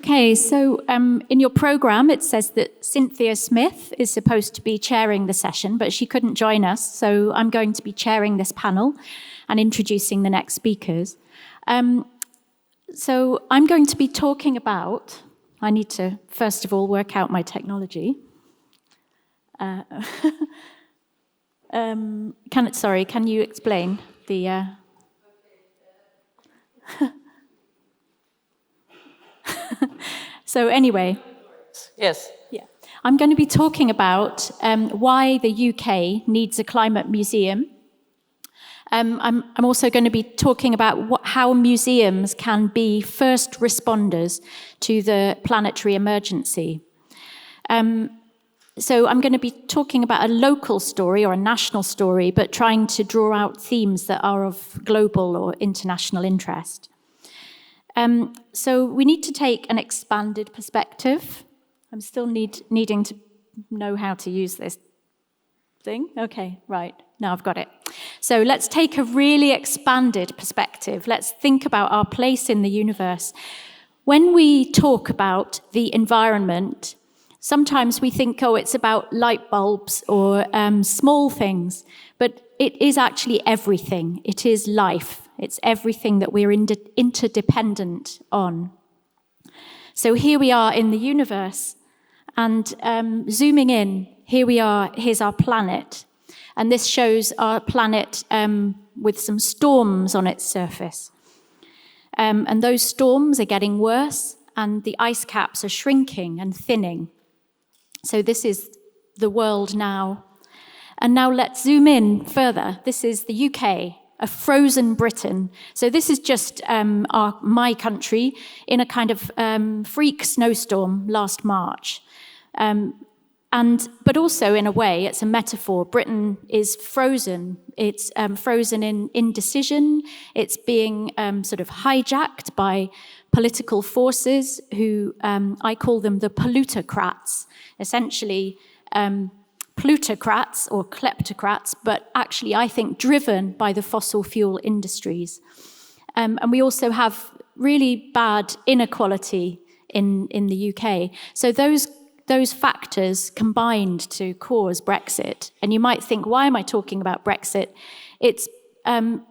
Okay, so in your programme, it says that Cynthia Smith is supposed to be chairing the session, but she couldn't join us, so I'm going to be chairing this panel and introducing the next speakers. So I'm going to be talking about, I need to first of all work out my technology. Can you explain the... So anyway. Yes. Yeah. I'm going to be talking about why the UK needs a climate museum. I'm also going to be talking about how museums can be first responders to the planetary emergency. So I'm going to be talking about a local story or a national story, but trying to draw out themes that are of global or international interest. So we need to take an expanded perspective. I'm still needing to know how to use this thing. Okay, right, now I've got it. So let's take a really expanded perspective. Let's think about our place in the universe. When we talk about the environment, sometimes we think, oh, it's about light bulbs or small things, but it is actually everything. It is life. It's everything that we're interdependent on. So here we are in the universe, and zooming in, here's our planet. And this shows our planet with some storms on its surface. And those storms are getting worse, and the ice caps are shrinking and thinning. So this is the world now. And now let's zoom in further. This is the UK, a frozen Britain. So this is just my country in a kind of freak snowstorm last March. But also, in a way, it's a metaphor. Britain is frozen. It's frozen in indecision. It's being sort of hijacked by political forces who, I call them the plutocrats, essentially plutocrats or kleptocrats, but actually, I think, driven by the fossil fuel industries. And we also have really bad inequality in the UK. So those factors combined to cause Brexit. And you might think, why am I talking about Brexit? It's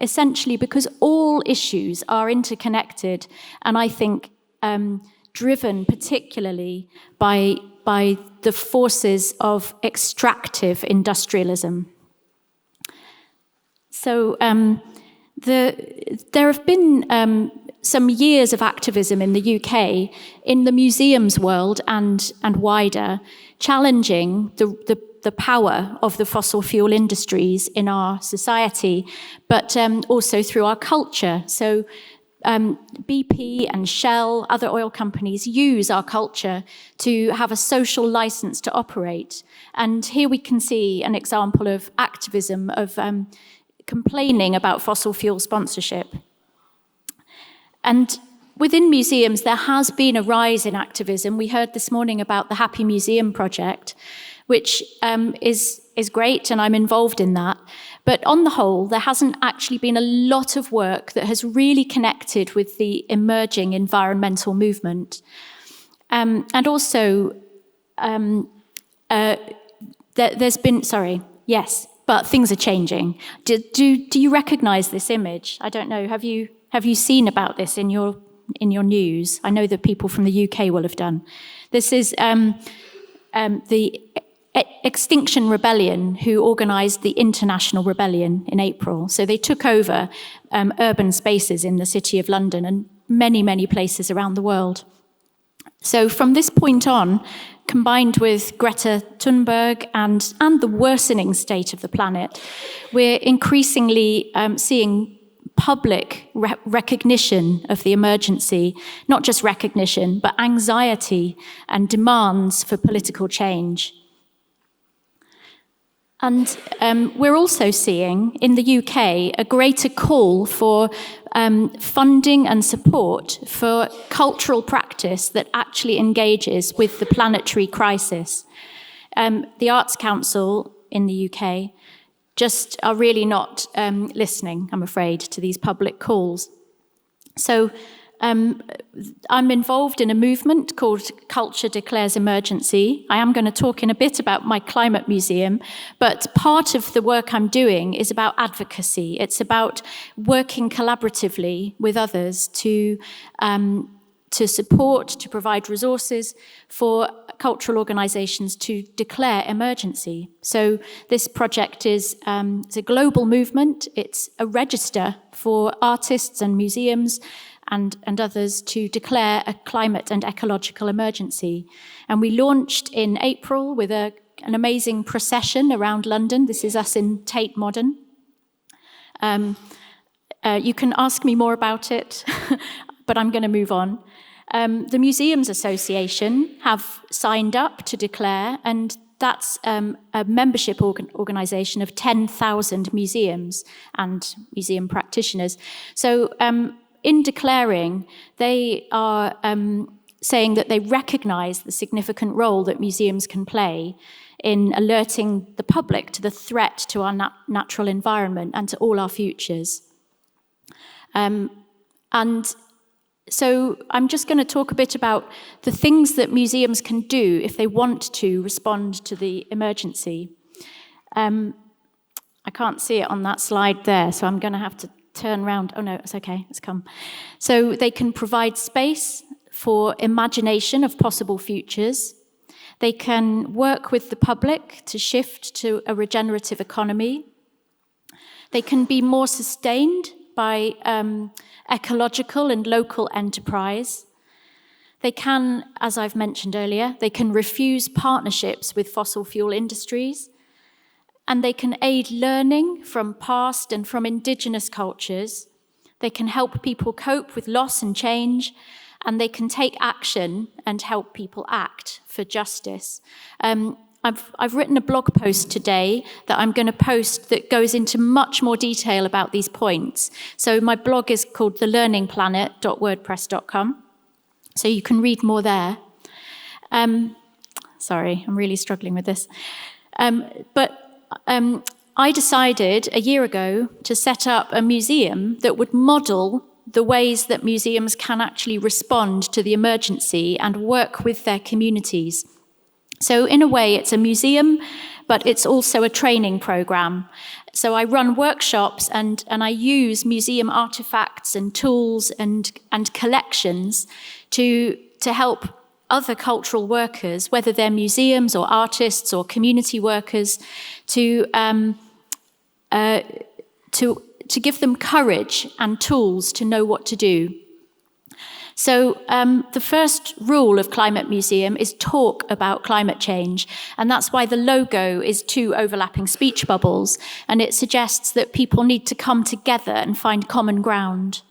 essentially because all issues are interconnected, and I think driven particularly by the forces of extractive industrialism. So there have been some years of activism in the UK, in the museums world and wider, challenging the power of the fossil fuel industries in our society, but also through our culture. So BP and Shell, other oil companies, use our culture to have a social license to operate. And here we can see an example of activism, of complaining about fossil fuel sponsorship. And within museums, there has been a rise in activism. We heard this morning about the Happy Museum project, which is great, and I'm involved in that. But on the whole, there hasn't actually been a lot of work that has really connected with the emerging environmental movement. And also, there's been, but things are changing. Do you recognize this image? I don't know, have you seen about this in your news? I know that people from the UK will have done. This is the Extinction Rebellion, who organised the International Rebellion in April. So they took over urban spaces in the City of London and many, many places around the world. So from this point on, combined with Greta Thunberg and the worsening state of the planet, we're increasingly seeing public recognition of the emergency, not just recognition, but anxiety and demands for political change. And we're also seeing in the UK a greater call for funding and support for cultural practice that actually engages with the planetary crisis. The Arts Council in the UK just are really not listening, I'm afraid, to these public calls. So I'm involved in a movement called Culture Declares Emergency. I am going to talk in a bit about my climate museum, but part of the work I'm doing is about advocacy. It's about working collaboratively with others to support, to provide resources for cultural organisations to declare emergency. So this project is it's a global movement. It's a register for artists and museums and others to declare a climate and ecological emergency. And we launched in April with an amazing procession around London. This is us in Tate Modern. You can ask me more about it, but I'm going to move on. The Museums Association have signed up to declare, and that's a membership organisation of 10,000 museums and museum practitioners. So in declaring, they are saying that they recognise the significant role that museums can play in alerting the public to the threat to our natural environment and to all our futures. And so I'm just going to talk a bit about the things that museums can do if they want to respond to the emergency. I can't see it on that slide there, so I'm going to have to turn around. Oh no, it's okay, it's come. So they can provide space for imagination of possible futures. They can work with the public to shift to a regenerative economy. They can be more sustained by ecological and local enterprise. They can, as I've mentioned earlier, they can refuse partnerships with fossil fuel industries, and they can aid learning from past and from indigenous cultures. They can help people cope with loss and change, and they can take action and help people act for justice. I've written a blog post today that I'm going to post that goes into much more detail about these points. So my blog is called thellearningplanet.wordpress.com. So you can read more there. Sorry, I'm really struggling with this. I decided a year ago to set up a museum that would model the ways that museums can actually respond to the emergency and work with their communities. So in a way, it's a museum, but it's also a training program. So I run workshops and I use museum artifacts and tools and collections to help other cultural workers, whether they're museums or artists or community workers, to give them courage and tools to know what to do. So the first rule of Climate Museum is talk about climate change, and that's why the logo is 2 overlapping speech bubbles, and it suggests that people need to come together and find common ground.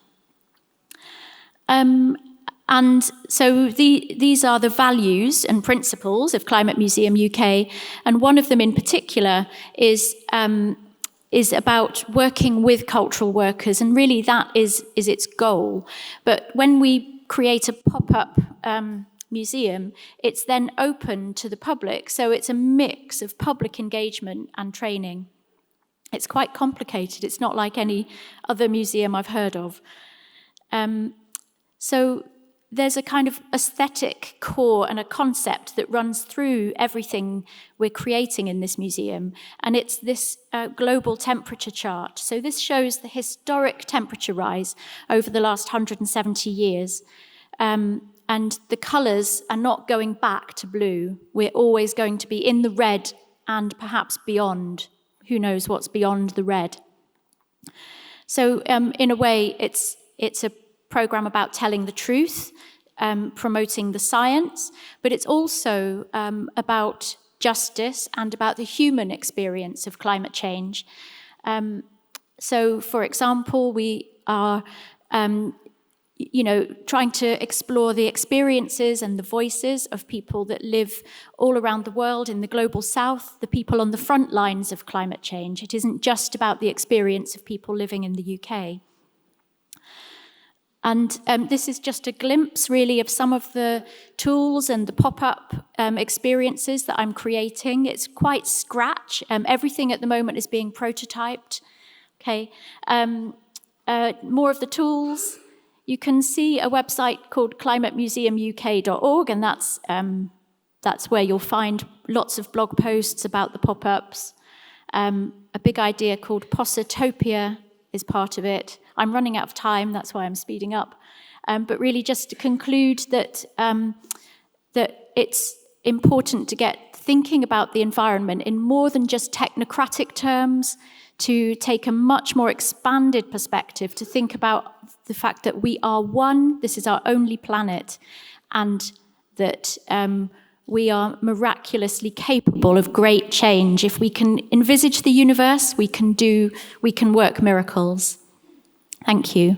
And so these are the values and principles of Climate Museum UK, and one of them in particular is about working with cultural workers, and really that is its goal. But when we create a pop-up museum, it's then open to the public, so it's a mix of public engagement and training. It's quite complicated. It's not like any other museum I've heard of. So there's a kind of aesthetic core and a concept that runs through everything we're creating in this museum, and it's this global temperature chart. So this shows the historic temperature rise over the last 170 years, and the colours are not going back to blue. We're always going to be in the red and perhaps beyond. Who knows what's beyond the red? So in a way, it's a program about telling the truth, promoting the science, but it's also about justice and about the human experience of climate change. So, for example, we are trying to explore the experiences and the voices of people that live all around the world in the global south, the people on the front lines of climate change. It isn't just about the experience of people living in the UK. And this is just a glimpse, really, of some of the tools and the pop-up experiences that I'm creating. It's quite scratch. Everything at the moment is being prototyped. Okay. More of the tools. You can see a website called climatemuseumuk.org, and that's where you'll find lots of blog posts about the pop-ups. A big idea called Possitopia is part of it. I'm running out of time, that's why I'm speeding up. But really just to conclude that it's important to get thinking about the environment in more than just technocratic terms, to take a much more expanded perspective, to think about the fact that we are one, this is our only planet, and that we are miraculously capable of great change. If we can envisage the universe, we can work miracles. Thank you.